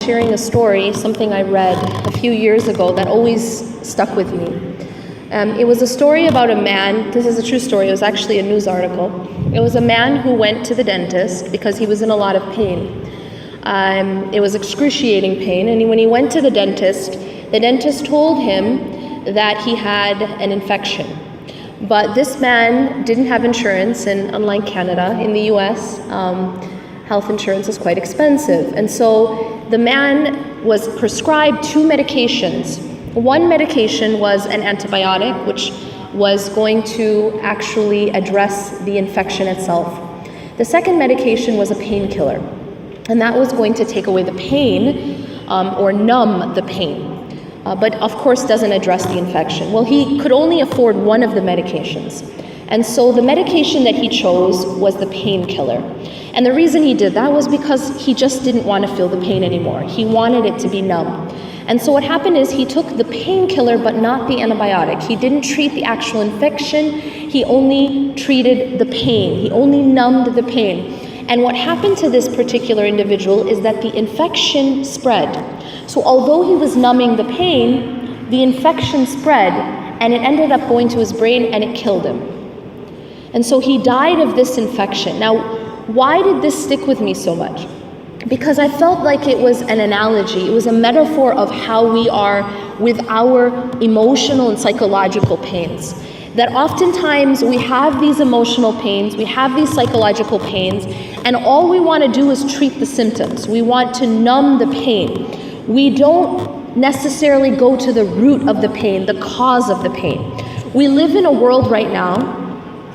sharing a story, something I read a few years ago that always stuck with me. It was a story about a man. This is a true story. It was actually a news article. It was a man who went to the dentist because he was in a lot of pain. It was excruciating pain, and when he went to the dentist told him that he had an infection. But this man didn't have insurance, and unlike Canada, in the US, health insurance is quite expensive. And so the man was prescribed 2 medications. One medication was an antibiotic, which was going to actually address the infection itself. The second medication was a painkiller, and that was going to take away the pain or numb the pain. But of course doesn't address the infection. Well, he could only afford one of the medications. And so the medication that he chose was the painkiller. And the reason he did that was because he just didn't want to feel the pain anymore. He wanted it to be numb. And so what happened is he took the painkiller but not the antibiotic. He didn't treat the actual infection, he only treated the pain. He only numbed the pain. And what happened to this particular individual is that the infection spread. So although he was numbing the pain, the infection spread and it ended up going to his brain and it killed him. And so he died of this infection. Now, why did this stick with me so much? Because I felt like it was an analogy, it was a metaphor of how we are with our emotional and psychological pains. That oftentimes we have these emotional pains, we have these psychological pains, and all we want to do is treat the symptoms. We want to numb the pain. We don't necessarily go to the root of the pain, the cause of the pain. We live in a world right now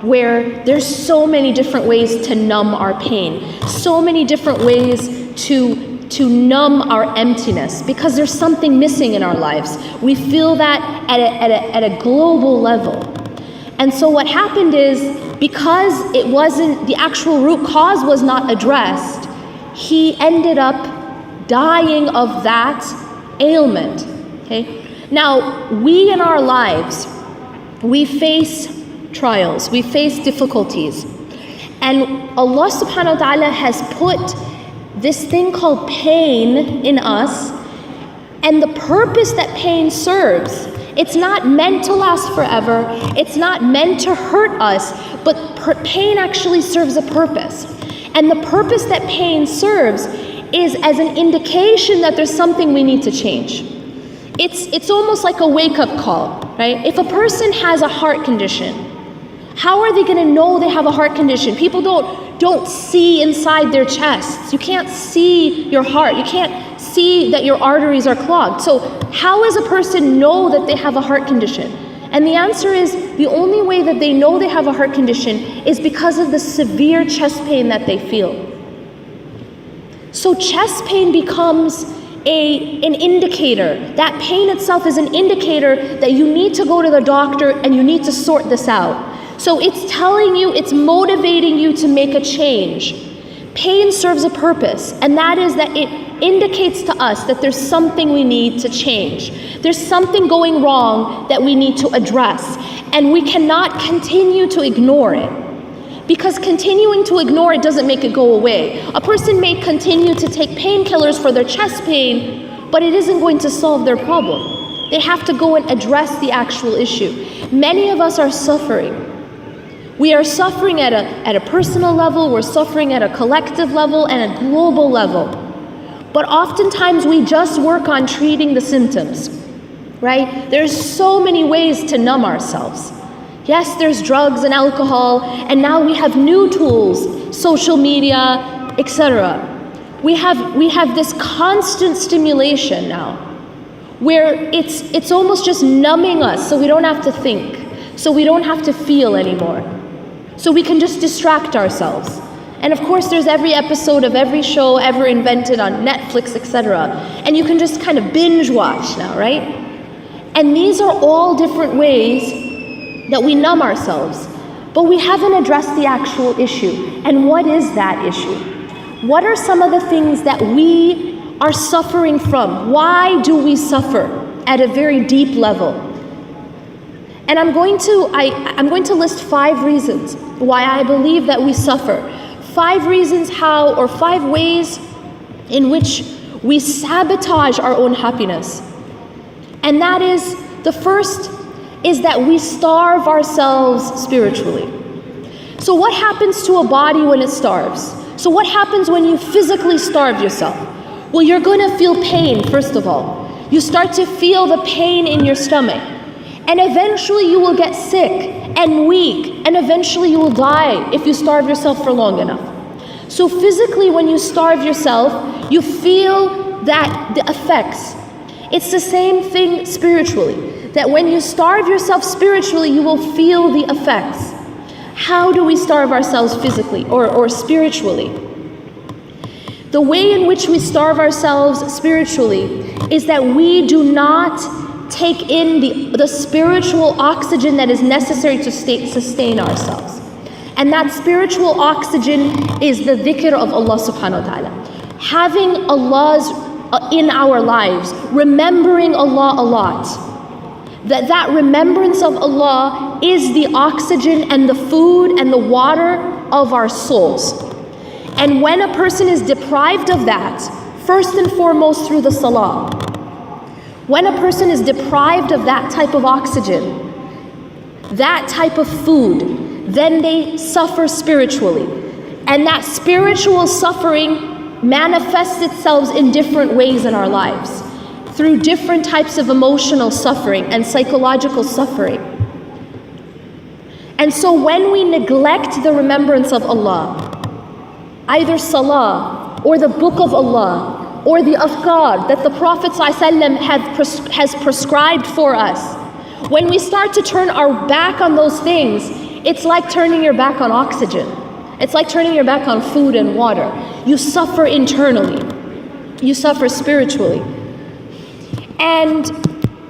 where there's so many different ways to numb our pain, so many different ways to numb our emptiness, because there's something missing in our lives. We feel that at a global level. And so what happened is, because it wasn't, the actual root cause was not addressed, he ended up dying of that ailment. Okay? Now, we in our lives, we face trials, we face difficulties. And Allah subhanahu wa ta'ala has put this thing called pain in us, and the purpose that pain serves, it's not meant to last forever, it's not meant to hurt us, but pain actually serves a purpose. And the purpose that pain serves is as an indication that there's something we need to change. It's almost like a wake-up call, right? If a person has a heart condition, how are they going to know they have a heart condition? People don't see inside their chests. You can't see your heart. You can't see that your arteries are clogged. So how does a person know that they have a heart condition? And the answer is, the only way that they know they have a heart condition is because of the severe chest pain that they feel. So chest pain becomes an indicator. That pain itself is an indicator that you need to go to the doctor and you need to sort this out. So it's telling you, it's motivating you to make a change. Pain serves a purpose, and that is that it indicates to us that there's something we need to change. There's something going wrong that we need to address, and we cannot continue to ignore it. Because continuing to ignore it doesn't make it go away. A person may continue to take painkillers for their chest pain, but it isn't going to solve their problem. They have to go and address the actual issue. Many of us are suffering. We are suffering at a personal level, we're suffering at a collective level and a global level. But oftentimes we just work on treating the symptoms, right? There's so many ways to numb ourselves. Yes, there's drugs and alcohol, and now we have new tools, social media, etc. We have this constant stimulation now, where it's almost just numbing us so we don't have to think, so we don't have to feel anymore. So we can just distract ourselves. And of course there's every episode of every show ever invented on Netflix, etc. And you can just kind of binge watch now, right? And these are all different ways that we numb ourselves. But we haven't addressed the actual issue. And what is that issue? What are some of the things that we are suffering from? Why do we suffer at a very deep level? And I'm going to list 5 reasons why I believe that we suffer. 5 reasons how, or 5 ways in which We sabotage our own happiness. And that is, the first is that we starve ourselves spiritually. So what happens to a body when it starves? So what happens when you physically starve yourself? Well, you're going to feel pain, first of all. You start to feel the pain in your stomach. And eventually you will get sick and weak. And eventually you will die if you starve yourself for long enough. So physically, when you starve yourself, you feel that the effects. It's the same thing spiritually. That when you starve yourself spiritually, you will feel the effects. How do we starve ourselves physically or spiritually? The way in which we starve ourselves spiritually is that we do not take in the spiritual oxygen that is necessary to sustain ourselves. And that spiritual oxygen is the dhikr of Allah subhanahu wa ta'ala. Having Allah's in our lives, remembering Allah a lot. That remembrance of Allah is the oxygen and the food and the water of our souls. And when a person is deprived of that, first and foremost through the salah, when a person is deprived of that type of oxygen, that type of food, then they suffer spiritually. And that spiritual suffering manifests itself in different ways in our lives, through different types of emotional suffering and psychological suffering. And so when we neglect the remembrance of Allah, either salah or the book of Allah or the afkar that the Prophet ﷺ has prescribed for us, when we start to turn our back on those things, it's like turning your back on oxygen. It's like turning your back on food and water. You suffer internally. You suffer spiritually. And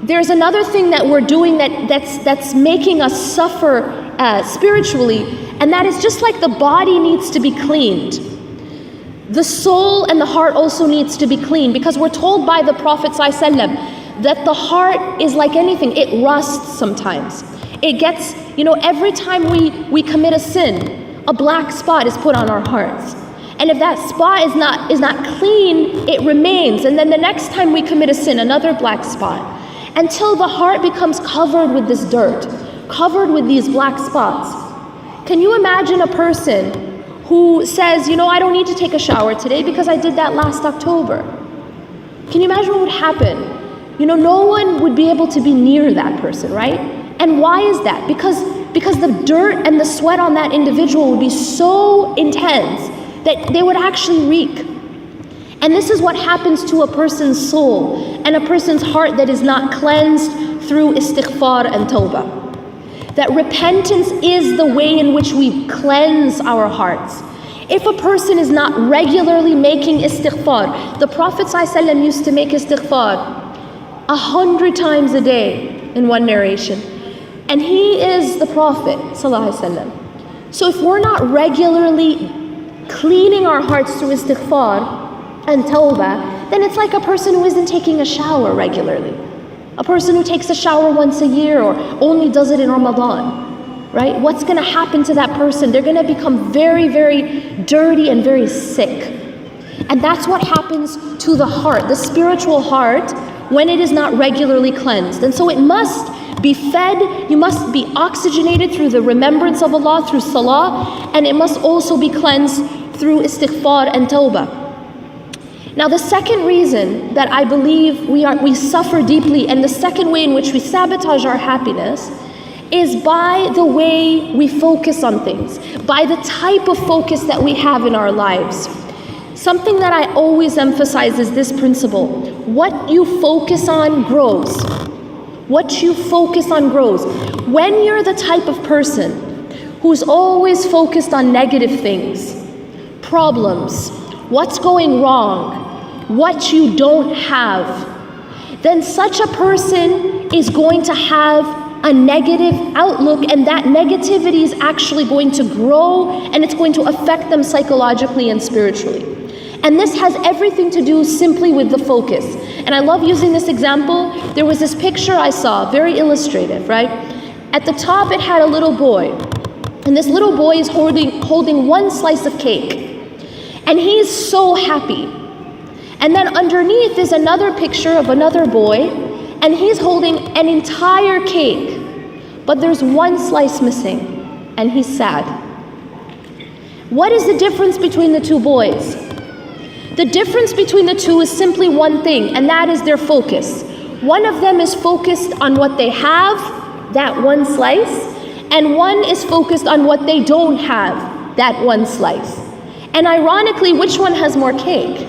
there's another thing that we're doing that's making us suffer spiritually, and that is just like the body needs to be cleaned. The soul and the heart also needs to be cleaned, because we're told by the Prophet ﷺ that the heart is like anything. It rusts sometimes. It gets, every time we commit a sin, a black spot is put on our hearts. And if that spot is not clean, it remains. And then the next time we commit a sin, another black spot. Until the heart becomes covered with this dirt, covered with these black spots. Can you imagine a person who says, I don't need to take a shower today because I did that last October? Can you imagine what would happen? No one would be able to be near that person, right? And why is that? Because the dirt and the sweat on that individual would be so intense that they would actually reek. And this is what happens to a person's soul and a person's heart that is not cleansed through istighfar and tawbah. That repentance is the way in which we cleanse our hearts. If a person is not regularly making istighfar, the Prophet ﷺ used to make istighfar 100 times a day in one narration. And he is the Prophet ﷺ. So if we're not regularly cleaning our hearts through istighfar and tawbah, then it's like a person who isn't taking a shower regularly. A person who takes a shower once a year or only does it in Ramadan, right? What's going to happen to that person? They're going to become very, very dirty and very sick. And that's what happens to the heart, the spiritual heart, when it is not regularly cleansed. And so it must be fed, you must be oxygenated through the remembrance of Allah, through salah, and it must also be cleansed through istighfar and tawbah. Now the second reason that I believe we suffer deeply, and the second way in which we sabotage our happiness, is by the way we focus on things, by the type of focus that we have in our lives. Something that I always emphasize is this principle: what you focus on grows. What you focus on grows. When you're the type of person who's always focused on negative things, problems, what's going wrong, what you don't have, then such a person is going to have a negative outlook, and that negativity is actually going to grow, and it's going to affect them psychologically and spiritually. And this has everything to do simply with the focus. And I love using this example. There was this picture I saw, very illustrative, right? At the top it had a little boy. And this little boy is holding one slice of cake. And he's so happy. And then underneath is another picture of another boy, and he's holding an entire cake, but there's one slice missing, and he's sad. What is the difference between the two boys? The difference between the two is simply one thing, and that is their focus. One of them is focused on what they have, that one slice, and one is focused on what they don't have, that one slice. And ironically, which one has more cake?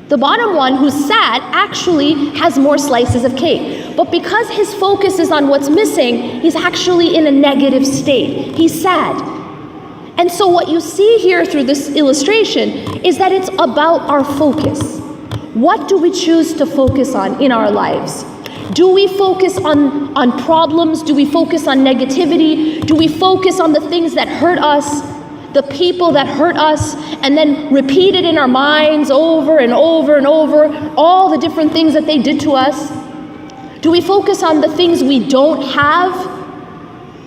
The bottom one, who's sad, actually has more slices of cake. But because his focus is on what's missing, he's actually in a negative state. He's sad. And so what you see here through this illustration is that it's about our focus. What do we choose to focus on in our lives? Do we focus on problems? Do we focus on negativity? Do we focus on the things that hurt us, the people that hurt us, and then repeat it in our minds over and over and over, all the different things that they did to us? Do we focus on the things we don't have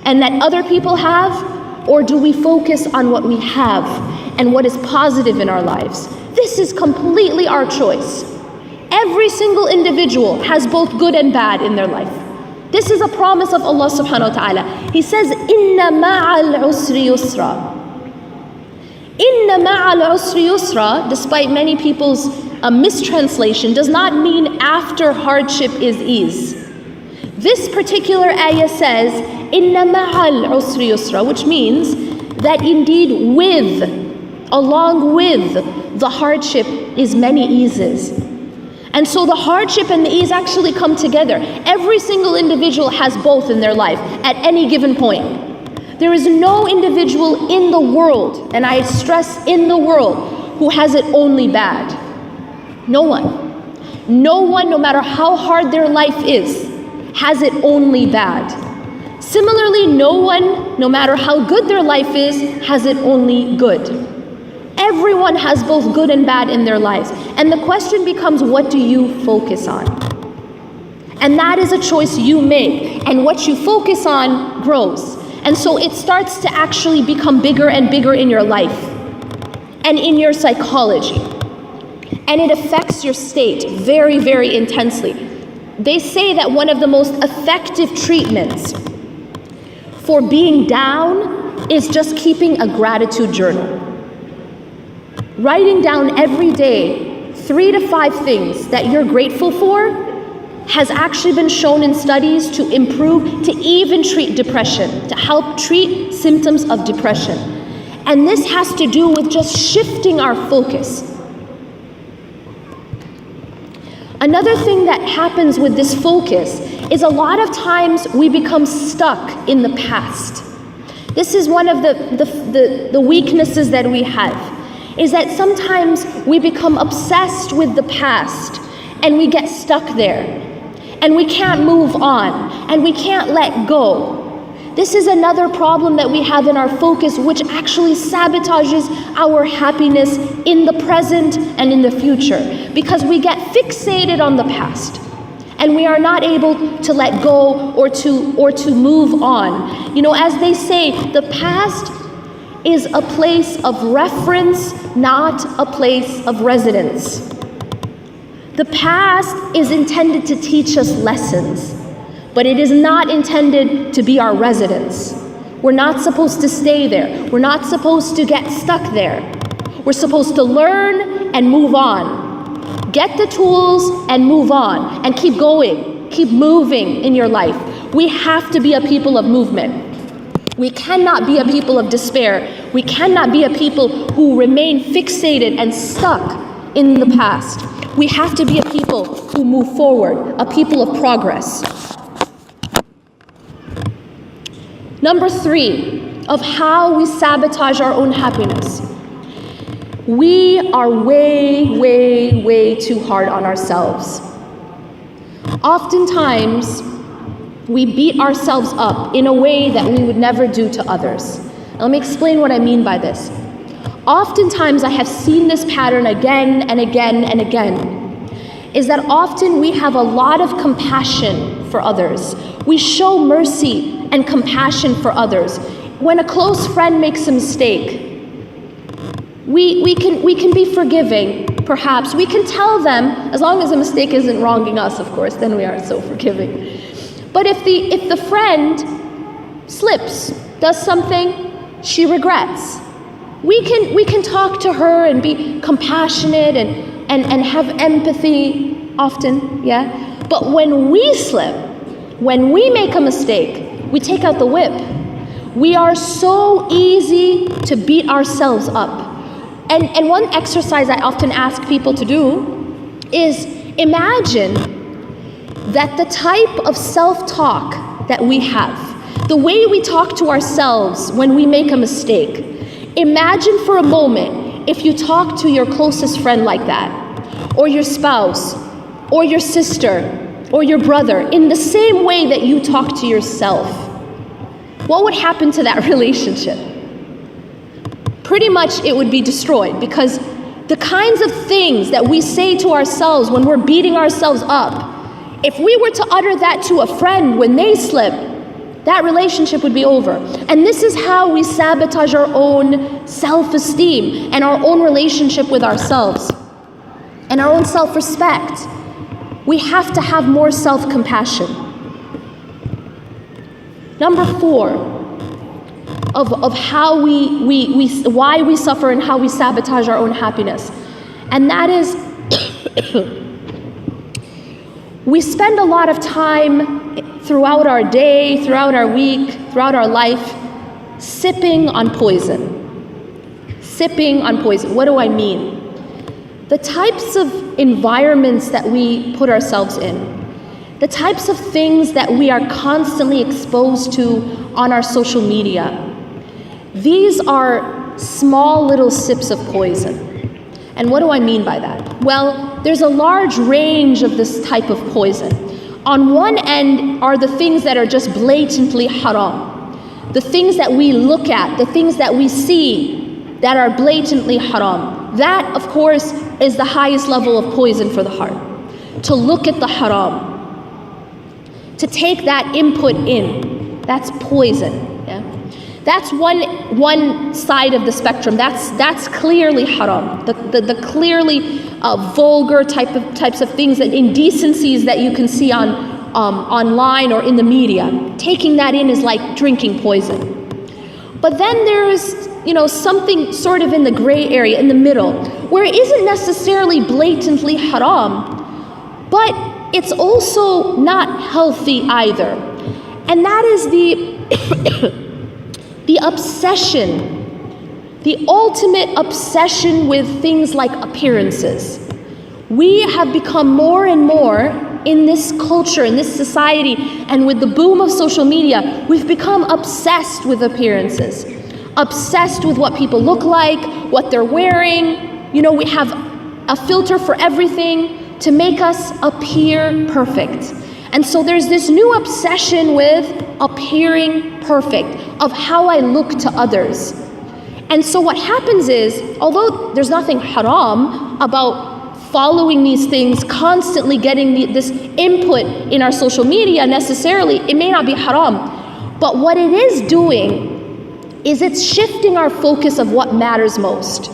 and that other people have? Or do we focus on what we have and what is positive in our lives? This is completely our choice. Every single individual has both good and bad in their life. This is a promise of Allah subhanahu wa ta'ala. He says, Inna ma'al usri yusra. Inna ma'al usri yusra, despite many people's mistranslation, does not mean after hardship is ease. This particular ayah says, Inna ma'al usri yusra, which means that indeed along with the hardship is many eases. And so the hardship and the ease actually come together. Every single individual has both in their life at any given point. There is no individual in the world, and I stress in the world, who has it only bad. No one. No one, no matter how hard their life is, has it only bad. Similarly, no one, no matter how good their life is, has it only good. Everyone has both good and bad in their lives. And the question becomes, what do you focus on? And that is a choice you make. And what you focus on grows. And so it starts to actually become bigger and bigger in your life and in your psychology. And it affects your state very, very intensely. They say that one of the most effective treatments for being down is just keeping a gratitude journal. Writing down every day 3 to 5 things that you're grateful for has actually been shown in studies to improve, to even treat depression, to help treat symptoms of depression. And this has to do with just shifting our focus. Another thing that happens with this focus is a lot of times we become stuck in the past. This is one of the weaknesses that we have. Is that sometimes we become obsessed with the past and we get stuck there and we can't move on and we can't let go. This is another problem that we have in our focus, which actually sabotages our happiness in the present and in the future, because we get fixated on the past and we are not able to let go or to move on. You know, as they say, the past is a place of reference, not a place of residence. The past is intended to teach us lessons, but it is not intended to be our residence. We're not supposed to stay there. We're not supposed to get stuck there. We're supposed to learn and move on. Get the tools and move on and keep going, keep moving in your life. We have to be a people of movement. We cannot be a people of despair. We cannot be a people who remain fixated and stuck in the past. We have to be a people who move forward, a people of progress. Number 3, of how we sabotage our own happiness. We are way, way, way too hard on ourselves. Oftentimes, we beat ourselves up in a way that we would never do to others. Let me explain what I mean by this. Oftentimes, I have seen this pattern again and again and again, is that often we have a lot of compassion for others. We show mercy and compassion for others. When a close friend makes a mistake, we can be forgiving, perhaps, we can tell them, as long as the mistake isn't wronging us, of course, then we aren't so forgiving. But if the friend slips, does something she regrets, we can talk to her and be compassionate and have empathy often, yeah? But when we slip, when we make a mistake, we take out the whip. We are so easy to beat ourselves up. And one exercise I often ask people to do is imagine that the type of self-talk that we have, the way we talk to ourselves when we make a mistake, imagine for a moment if you talk to your closest friend like that, or your spouse, or your sister, or your brother, in the same way that you talk to yourself. What would happen to that relationship? Pretty much it would be destroyed, because the kinds of things that we say to ourselves when we're beating ourselves up, if we were to utter that to a friend when they slip, that relationship would be over. And this is how we sabotage our own self-esteem and our own relationship with ourselves and our own self-respect. We have to have more self-compassion. Number 4 of how why we suffer and how we sabotage our own happiness. And that is we spend a lot of time throughout our day, throughout our week, throughout our life, sipping on poison. Sipping on poison. What do I mean? The types of environments that we put ourselves in, the types of things that we are constantly exposed to on our social media, these are small little sips of poison. And what do I mean by that? Well, there's a large range of this type of poison. On one end are the things that are just blatantly haram. The things that we look at, the things that we see that are blatantly haram. That, of course, is the highest level of poison for the heart. To look at the haram. To take that input in. That's poison. Yeah? That's one side of the spectrum. That's clearly haram. The clearly vulgar types of things, and indecencies that you can see on online or in the media. Taking that in is like drinking poison. But then there's something sort of in the gray area, in the middle, where it isn't necessarily blatantly haram, but it's also not healthy either. And that is the obsession, the ultimate obsession with things like appearances. We have become more and more in this culture, in this society, and with the boom of social media, we've become obsessed with appearances. Obsessed with what people look like, what they're wearing. We have a filter for everything to make us appear perfect. And so there's this new obsession with appearing perfect, of how I look to others. And so what happens is, although there's nothing haram about following these things, constantly getting this input in our social media necessarily, it may not be haram. But what it is doing is it's shifting our focus of what matters most.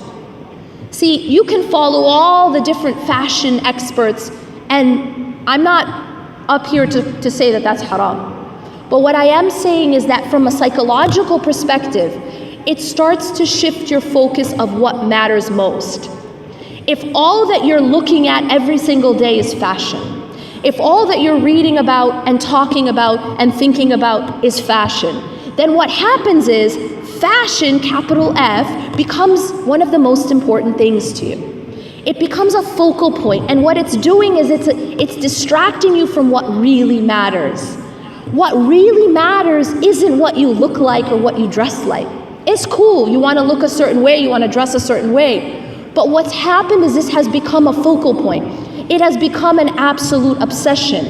See, you can follow all the different fashion experts, and I'm not up here to say that that's haram. But what I am saying is that from a psychological perspective, it starts to shift your focus of what matters most. If all that you're looking at every single day is fashion, if all that you're reading about and talking about and thinking about is fashion, then what happens is fashion, capital F, becomes one of the most important things to you. It becomes a focal point, and what it's doing is it's distracting you from what really matters. What really matters isn't what you look like or what you dress like. It's cool, you want to look a certain way, you want to dress a certain way. But what's happened is this has become a focal point. It has become an absolute obsession.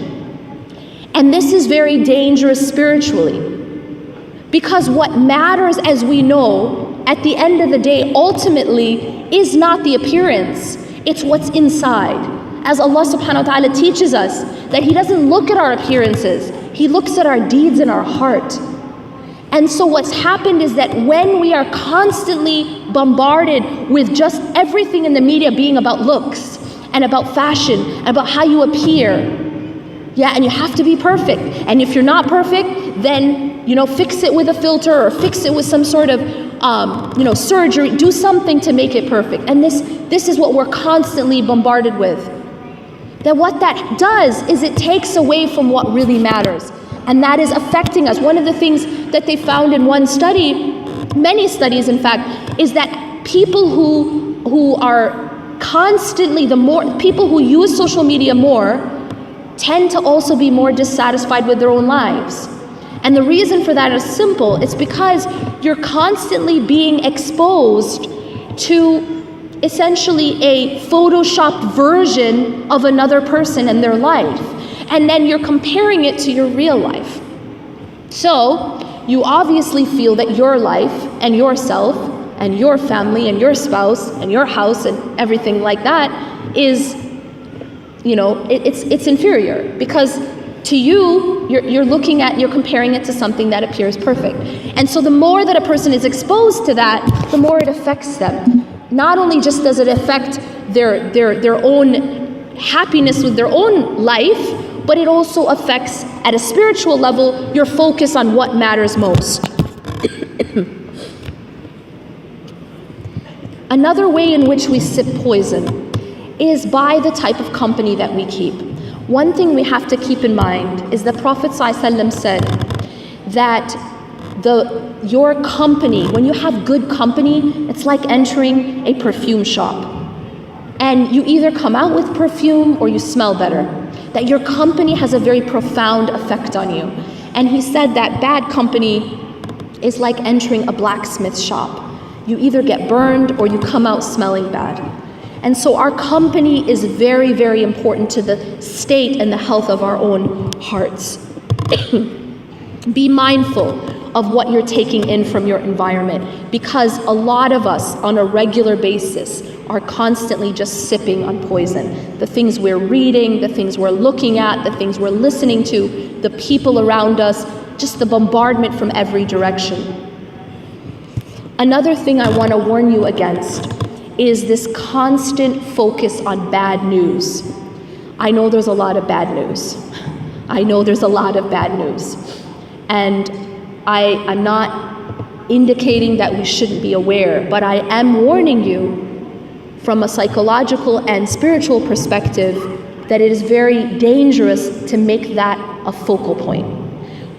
And this is very dangerous spiritually. Because what matters, as we know, at the end of the day, ultimately, is not the appearance. It's what's inside. As Allah subhanahu wa ta'ala teaches us that He doesn't look at our appearances. He looks at our deeds in our heart. And so what's happened is that when we are constantly bombarded with just everything in the media being about looks and about fashion and about how you appear, and you have to be perfect. And if you're not perfect, then, fix it with a filter or fix it with some sort of, surgery. Do something to make it perfect. And this is what we're constantly bombarded with. That what that does is it takes away from what really matters. And that is affecting us. One of the things that they found in one study, many studies in fact, is that people who are constantly, people who use social media more tend to also be more dissatisfied with their own lives. And the reason for that is simple. It's because you're constantly being exposed to essentially a photoshopped version of another person and their life. And then you're comparing it to your real life. So you obviously feel that your life and yourself and your family and your spouse and your house and everything like that is, it's inferior, because to you, you're comparing it to something that appears perfect. And so the more that a person is exposed to that, the more it affects them. Not only just does it affect their own happiness with their own life, but it also affects, at a spiritual level, your focus on what matters most. Another way in which we sip poison is by the type of company that we keep. One thing we have to keep in mind is the Prophet ﷺ said that your company, when you have good company, it's like entering a perfume shop. And you either come out with perfume or you smell better. That your company has a very profound effect on you. And he said that bad company is like entering a blacksmith shop. You either get burned or you come out smelling bad. And so our company is very, very important to the state and the health of our own hearts. Be mindful of what you're taking in from your environment, because a lot of us on a regular basis are constantly just sipping on poison. The things we're reading, the things we're looking at, the things we're listening to, the people around us, just the bombardment from every direction. Another thing I want to warn you against is this constant focus on bad news. I know there's a lot of bad news. And I'm not indicating that we shouldn't be aware, but I am warning you from a psychological and spiritual perspective that it is very dangerous to make that a focal point.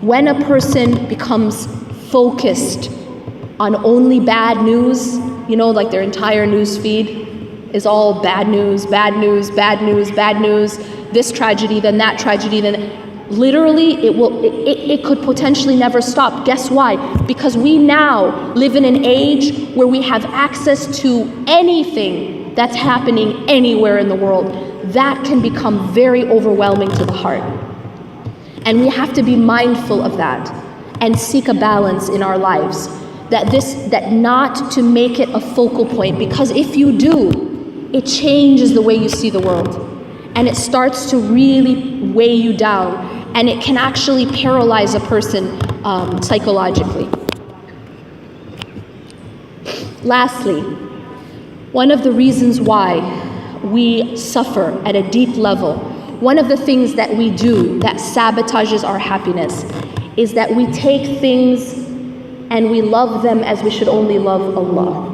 When a person becomes focused on only bad news, like their entire news feed is all bad news, this tragedy, then that tragedy, then literally it could potentially never stop. Guess why? Because we now live in an age where we have access to anything that's happening anywhere in the world. That can become very overwhelming to the heart. And we have to be mindful of that and seek a balance in our lives. That not to make it a focal point, because if you do, it changes the way you see the world. And it starts to really weigh you down. And it can actually paralyze a person psychologically. Lastly, one of the reasons why we suffer at a deep level, one of the things that we do that sabotages our happiness, is that we take things and we love them as we should only love Allah.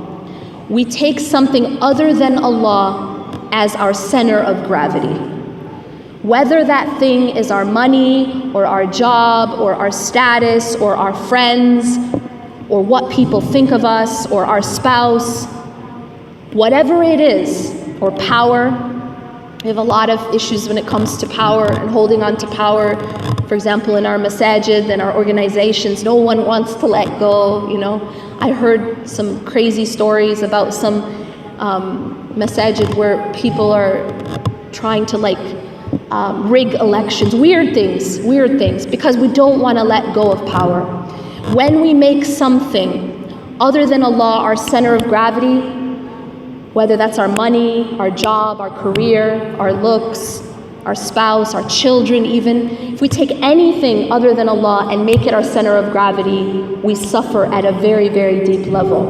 We take something other than Allah as our center of gravity. Whether that thing is our money, or our job, or our status, or our friends, or what people think of us, or our spouse, whatever it is, or power. We have a lot of issues when it comes to power and holding on to power. For example, in our masajid and our organizations, no one wants to let go. I heard some crazy stories about some masajid where people are trying to rig elections, weird things, because we don't want to let go of power. When we make something other than Allah our center of gravity, whether that's our money, our job, our career, our looks, our spouse, our children even, if we take anything other than Allah and make it our center of gravity, we suffer at a very, very deep level.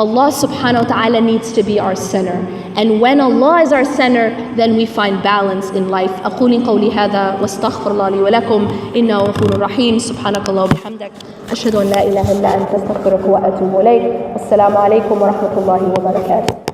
Allah subhanahu wa ta'ala needs to be our center. And when Allah is our center, then we find balance in life. أقول قولي هذا واستغفر الله لي ولكم إنه غفور رحيم. سبحانك اللهم وبحمدك أشهد أن لا إله إلا أنت أستغفرك وأتوب إليك. والسلام عليكم ورحمة الله وبركاته.